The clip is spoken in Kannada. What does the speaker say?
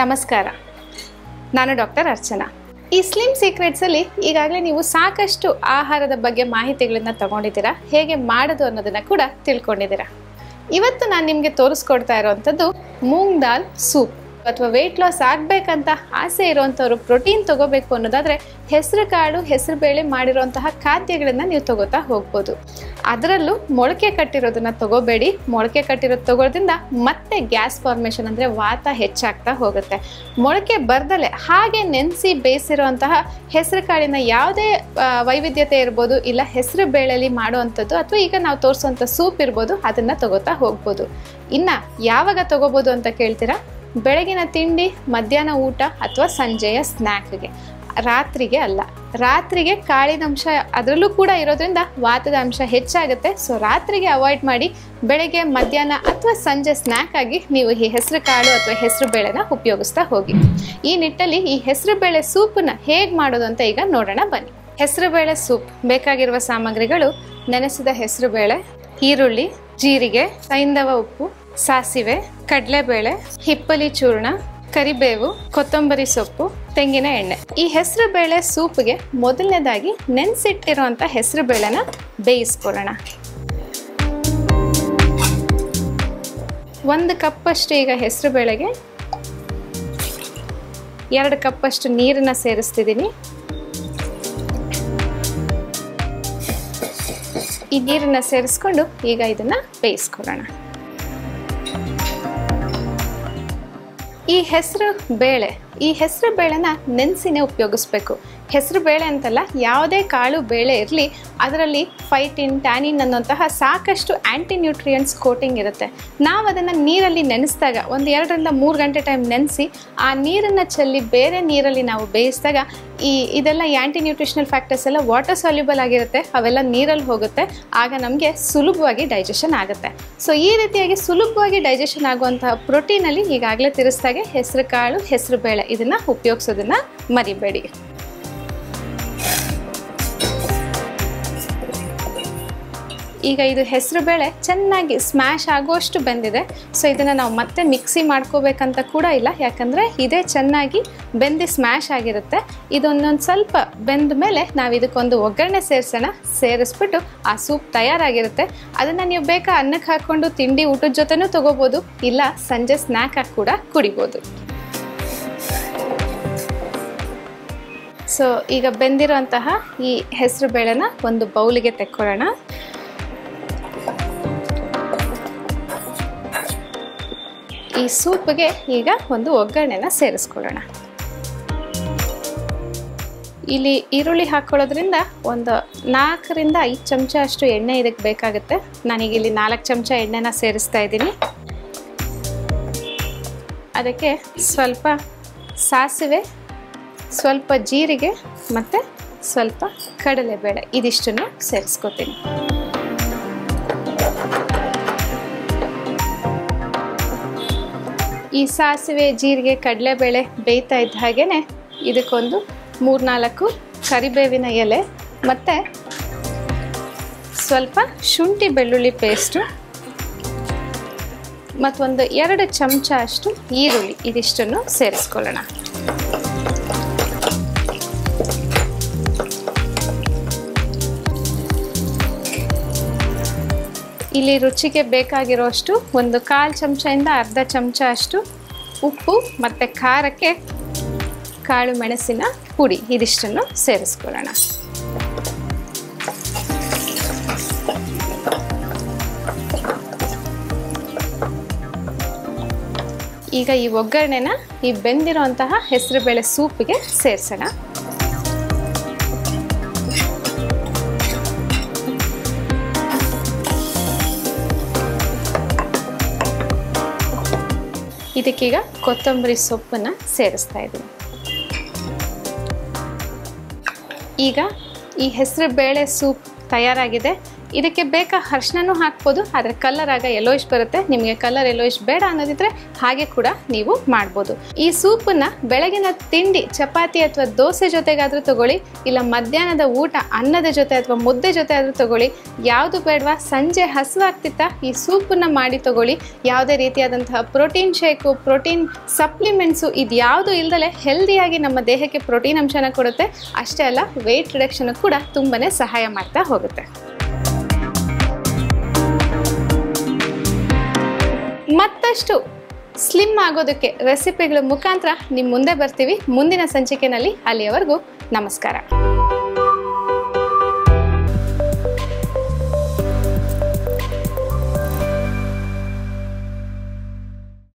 ನಮಸ್ಕಾರ, ನಾನು ಡಾಕ್ಟರ್ ಅರ್ಚನಾ. ಈ ಸ್ಲಿಮ್ ಸೀಕ್ರೆಟ್ಸ್ ಅಲ್ಲಿ ಈಗಾಗಲೇ ನೀವು ಸಾಕಷ್ಟು ಆಹಾರದ ಬಗ್ಗೆ ಮಾಹಿತಿಗಳನ್ನ ತಗೊಂಡಿದ್ದೀರಾ, ಹೇಗೆ ಮಾಡೋದು ಅನ್ನೋದನ್ನ ಕೂಡ ತಿಳ್ಕೊಂಡಿದ್ದೀರಾ. ಇವತ್ತು ನಾನು ನಿಮಗೆ ತೋರಿಸ್ಕೊಡ್ತಾ ಇರೋವಂಥದ್ದು ಮೂಂಗ್ ದಾಲ್ ಸೂಪ್. ಅಥವಾ ವೆಯ್ಟ್ ಲಾಸ್ ಆಗಬೇಕಂತ ಆಸೆ ಇರೋವಂಥವ್ರು ಪ್ರೋಟೀನ್ ತಗೋಬೇಕು ಅನ್ನೋದಾದರೆ ಹೆಸರು ಕಾಳು ಹೆಸರು ಬೇಳೆ ಮಾಡಿರೋಂತಹ ಖಾದ್ಯಗಳನ್ನು ನೀವು ತಗೋತಾ ಹೋಗ್ಬೋದು. ಅದರಲ್ಲೂ ಮೊಳಕೆ ಕಟ್ಟಿರೋದನ್ನ ತಗೋಬೇಡಿ. ಮೊಳಕೆ ಕಟ್ಟಿರೋದು ತಗೊಳ್ಳೋದ್ರಿಂದ ಮತ್ತೆ ಗ್ಯಾಸ್ ಫಾರ್ಮೇಷನ್ ಅಂದರೆ ವಾತ ಹೆಚ್ಚಾಗ್ತಾ ಹೋಗುತ್ತೆ. ಮೊಳಕೆ ಬರ್ದಲೆ ಹಾಗೆ ನೆನೆಸಿ ಬೇಯಿಸಿರೋಂತಹ ಹೆಸರು ಕಾಳಿನ ಯಾವುದೇ ವೈವಿಧ್ಯತೆ ಇರ್ಬೋದು, ಇಲ್ಲ ಹೆಸರು ಬೇಳೆಯಲ್ಲಿ ಮಾಡುವಂಥದ್ದು ಅಥವಾ ಈಗ ನಾವು ತೋರಿಸುವಂಥ ಸೂಪ್ ಇರ್ಬೋದು, ಅದನ್ನು ತಗೋತಾ ಹೋಗ್ಬೋದು. ಇನ್ನು ಯಾವಾಗ ತಗೋಬೋದು ಅಂತ ಕೇಳ್ತೀರಾ? ಬೆಳಗಿನ ತಿಂಡಿ, ಮಧ್ಯಾಹ್ನ ಊಟ ಅಥವಾ ಸಂಜೆಯ ಸ್ನ್ಯಾಕ್ಗೆ, ರಾತ್ರಿಗೆ ಅಲ್ಲ. ರಾತ್ರಿಗೆ ಕಾಳಿನಂಶ ಅದರಲ್ಲೂ ಕೂಡ ಇರೋದ್ರಿಂದ ವಾತದ ಅಂಶ ಹೆಚ್ಚಾಗುತ್ತೆ. ಸೊ ರಾತ್ರಿಗೆ ಅವಾಯ್ಡ್ ಮಾಡಿ, ಬೆಳಗ್ಗೆ ಮಧ್ಯಾಹ್ನ ಅಥವಾ ಸಂಜೆ ಸ್ನ್ಯಾಕ್ ಆಗಿ ನೀವು ಈ ಹೆಸರು ಕಾಳು ಅಥವಾ ಹೆಸರು ಬೇಳೆನ ಉಪಯೋಗಿಸ್ತಾ ಹೋಗಿ. ಈ ನಿಟ್ಟಲ್ಲಿ ಈ ಹೆಸರು ಬೇಳೆ ಸೂಪನ್ನ ಹೇಗೆ ಮಾಡೋದು ಅಂತ ಈಗ ನೋಡೋಣ ಬನ್ನಿ. ಹೆಸರು ಬೇಳೆ ಸೂಪ್ ಬೇಕಾಗಿರುವ ಸಾಮಗ್ರಿಗಳು: ನೆನೆಸಿದ ಹೆಸರು ಬೇಳೆ, ಈರುಳ್ಳಿ, ಜೀರಿಗೆ, ಸೈಂಧವ ಉಪ್ಪು, ಸಾಸಿವೆ, ಕಡಲೆಬೇಳೆ, ಹಿಪ್ಪಲಿ ಚೂರ್ಣ, ಕರಿಬೇವು, ಕೊತ್ತಂಬರಿ ಸೊಪ್ಪು, ತೆಂಗಿನ ಎಣ್ಣೆ. ಈ ಹೆಸರು ಬೇಳೆ ಸೂಪ್ಗೆ ಮೊದಲನೇದಾಗಿ ನೆನೆಸಿಟ್ಟಿರುವಂಥ ಹೆಸರು ಬೇಳೆನ ಬೇಯಿಸ್ಕೊಳ್ಳೋಣ. 1 ಕಪ್ಪಷ್ಟು ಈಗ ಹೆಸರು ಬೇಳೆಗೆ 2 ಕಪ್ಪಷ್ಟು ನೀರನ್ನ ಸೇರಿಸ್ತಿದ್ದೀನಿ. ಈ ನೀರನ್ನ ಸೇರಿಸ್ಕೊಂಡು ಈಗ ಇದನ್ನ ಬೇಯಿಸ್ಕೊಳ್ಳೋಣ. ಈ ಹೆಸರು ಬೇಳೆನ ನೆನೆಸಿನೇ ಉಪಯೋಗಿಸ್ಬೇಕು. ಹೆಸರು ಬೇಳೆ ಅಂತಲ್ಲ, ಯಾವುದೇ ಕಾಳು ಬೇಳೆ ಇರಲಿ, ಅದರಲ್ಲಿ ಫೈಟಿನ್, ಟ್ಯಾನಿನ್ ಅನ್ನೋಂತಹ ಸಾಕಷ್ಟು ಆ್ಯಂಟಿ ನ್ಯೂಟ್ರಿಯೆಂಟ್ಸ್ ಕೋಟಿಂಗ್ ಇರುತ್ತೆ. ನಾವು ಅದನ್ನು ನೀರಲ್ಲಿ ನೆನೆಸಿದಾಗ 1-2 ರಿಂದ 3 ಗಂಟೆ ಟೈಮ್ ನೆನೆಸಿ ಆ ನೀರನ್ನು ಚೆಲ್ಲಿ ಬೇರೆ ನೀರಲ್ಲಿ ನಾವು ಬೇಯಿಸಿದಾಗ ಇದೆಲ್ಲ ಆ್ಯಂಟಿ ನ್ಯೂಟ್ರಿಷನಲ್ ಫ್ಯಾಕ್ಟರ್ಸ್ ಎಲ್ಲ ವಾಟರ್ ಸಾಲ್ಯುಬಲ್ ಆಗಿರುತ್ತೆ, ಅವೆಲ್ಲ ನೀರಲ್ಲಿ ಹೋಗುತ್ತೆ. ಆಗ ನಮಗೆ ಸುಲಭವಾಗಿ ಡೈಜೆಷನ್ ಆಗುತ್ತೆ. ಸೊ ಈ ರೀತಿಯಾಗಿ ಸುಲಭವಾಗಿ ಡೈಜೆಷನ್ ಆಗುವಂತಹ ಪ್ರೋಟೀನಲ್ಲಿ ಈಗಾಗಲೇ ತಿಳಿಸಿದಾಗೆ ಹೆಸರು ಕಾಳು ಹೆಸರು ಬೇಳೆ ಇದನ್ನು ಉಪಯೋಗಿಸೋದನ್ನು ಮರಿಬೇಡಿ. ಈಗ ಇದು ಹೆಸರು ಬೇಳೆ ಚೆನ್ನಾಗಿ ಸ್ಮ್ಯಾಶ್ ಆಗುವಷ್ಟು ಬೆಂದಿದೆ. ಸೊ ಇದನ್ನು ನಾವು ಮತ್ತೆ ಮಿಕ್ಸಿ ಮಾಡ್ಕೋಬೇಕಂತ ಕೂಡ ಇಲ್ಲ, ಯಾಕಂದರೆ ಇದೇ ಚೆನ್ನಾಗಿ ಬೆಂದು ಸ್ಮ್ಯಾಶ್ ಆಗಿರುತ್ತೆ. ಇದೊಂದೊಂದು ಸ್ವಲ್ಪ ಬೆಂದ ಮೇಲೆ ನಾವು ಇದಕ್ಕೊಂದು ಒಗ್ಗರಣೆ ಸೇರಿಸ್ಬಿಟ್ಟು ಆ ಸೂಪ್ ತಯಾರಾಗಿರುತ್ತೆ. ಅದನ್ನು ನೀವು ಬೇಕಾ ಅನ್ನಕ್ಕೆ ಹಾಕ್ಕೊಂಡು ತಿಂಡಿ ಊಟದ ಜೊತೆನೂ ತೊಗೋಬೋದು, ಇಲ್ಲ ಸಂಜೆ ಸ್ನ್ಯಾಕ್ ಆಗಿ ಕೂಡ ಕುಡಿಬೋದು. ಸೊ ಈಗ ಬೆಂದಿರುವಂತಹ ಈ ಹೆಸರು ಬೇಳೆನ ಒಂದು ಬೌಲಿಗೆ ತೆಕ್ಕೊಳ್ಳೋಣ. ಈ ಸೂಪ್ಗೆ ಈಗ ಒಂದು ಒಗ್ಗರಣೆನ ಸೇರಿಸ್ಕೊಳ್ಳೋಣ. ಇಲ್ಲಿ ಈರುಳ್ಳಿ ಹಾಕ್ಕೊಳ್ಳೋದ್ರಿಂದ ಒಂದು 4 ರಿಂದ 5 ಚಮಚ ಅಷ್ಟು ಎಣ್ಣೆ ಇದಕ್ಕೆ ಬೇಕಾಗುತ್ತೆ. ನಾನೀಗ ಇಲ್ಲಿ 4 ಚಮಚ ಎಣ್ಣೆನ ಸೇರಿಸ್ತಾ ಇದ್ದೀನಿ. ಅದಕ್ಕೆ ಸ್ವಲ್ಪ ಸಾಸಿವೆ, ಸ್ವಲ್ಪ ಜೀರಿಗೆ ಮತ್ತು ಸ್ವಲ್ಪ ಕಡಲೆಬೇಳೆ ಇದಿಷ್ಟನ್ನು ಸೇರಿಸ್ಕೊತೀನಿ. ಈ ಸಾಸಿವೆ, ಜೀರಿಗೆ, ಕಡಲೆಬೇಳೆ ಬೇಯ್ತಾ ಇದ್ದ ಹಾಗೇ ಇದಕ್ಕೊಂದು 3-4 ಕರಿಬೇವಿನ ಎಲೆ ಮತ್ತು ಸ್ವಲ್ಪ ಶುಂಠಿ ಬೆಳ್ಳುಳ್ಳಿ ಪೇಸ್ಟು ಮತ್ತೊಂದು 2 ಚಮಚ ಅಷ್ಟು ಈರುಳ್ಳಿ ಇದಿಷ್ಟನ್ನು ಸೇರಿಸ್ಕೊಳ್ಳೋಣ. ಇಲ್ಲಿ ರುಚಿಗೆ ಬೇಕಾಗಿರೋಷ್ಟು ಒಂದು 1/4 ಚಮಚದಿಂದ ಅರ್ಧ ಚಮಚ ಅಷ್ಟು ಉಪ್ಪು ಮತ್ತು ಖಾರಕ್ಕೆ ಕಾಳು ಮೆಣಸಿನ ಪುಡಿ ಇದಿಷ್ಟನ್ನು ಸೇರಿಸ್ಕೊಳ್ಳೋಣ. ಈಗ ಈ ಒಗ್ಗರಣೆನ ಈ ಬೆಂದಿರುವಂತಹ ಹೆಸರುಬೇಳೆ ಸೂಪ್ಗೆ ಸೇರಿಸೋಣ. ಇದಕ್ಕೀಗ ಕೊತ್ತಂಬರಿ ಸೊಪ್ಪನ್ನು ಸೇರಿಸ್ತಾ ಇದ್ದೀನಿ. ಈಗ ಈ ಹೆಸರು ಬೇಳೆ ಸೂಪ್ ತಯಾರಾಗಿದೆ. ಇದಕ್ಕೆ ಬೇಕಾ ಅರಿಶಿನನೂ ಹಾಕ್ಬೋದು, ಆದರೆ ಕಲರ್ ಆಗ ಯೆಲ್ಲೋಯಿಶ್ ಬರುತ್ತೆ. ನಿಮಗೆ ಕಲರ್ ಯೆಲ್ಲೋಯಿಶ್ ಬೇಡ ಅನ್ನೋದಿದ್ರೆ ಹಾಗೆ ಕೂಡ ನೀವು ಮಾಡ್ಬೋದು. ಈ ಸೂಪನ್ನ ಬೆಳಗಿನ ತಿಂಡಿ ಚಪಾತಿ ಅಥವಾ ದೋಸೆ ಜೊತೆಗಾದರೂ ತಗೊಳ್ಳಿ, ಇಲ್ಲ ಮಧ್ಯಾಹ್ನದ ಊಟ ಅನ್ನದ ಜೊತೆ ಅಥವಾ ಮುದ್ದೆ ಜೊತೆ ಆದರೂ ತಗೊಳ್ಳಿ. ಯಾವುದು ಬೇಡವಾ, ಸಂಜೆ ಹಸುವಾಗ್ತಿತ್ತಾ ಈ ಸೂಪನ್ನ ಮಾಡಿ ತಗೊಳ್ಳಿ. ಯಾವುದೇ ರೀತಿಯಾದಂತಹ ಪ್ರೋಟೀನ್ ಶೇಕು, ಪ್ರೋಟೀನ್ ಸಪ್ಲಿಮೆಂಟ್ಸು ಇದ್ಯಾವುದು ಇಲ್ದಲೆ ಹೆಲ್ದಿಯಾಗಿ ನಮ್ಮ ದೇಹಕ್ಕೆ ಪ್ರೋಟೀನ್ ಅಂಶನ ಕೊಡುತ್ತೆ. ಅಷ್ಟೇ ಅಲ್ಲ, ವೆಯ್ಟ್ ರಿಡಕ್ಷನ್ ಕೂಡ ತುಂಬನೇ ಸಹಾಯ ಮಾಡ್ತಾ ಹೋಗುತ್ತೆ. ಮತ್ತಷ್ಟು ಸ್ಲಿಮ್ ಆಗೋದಕ್ಕೆ ರೆಸಿಪಿಗಳ ಮುಖಾಂತರ ನಿಮ್ಮ ಮುಂದೆ ಬರ್ತೀವಿ ಮುಂದಿನ ಸಂಚಿಕೆಯಲ್ಲಿ. ಅಲ್ಲಿಯವರೆಗೂ ನಮಸ್ಕಾರ.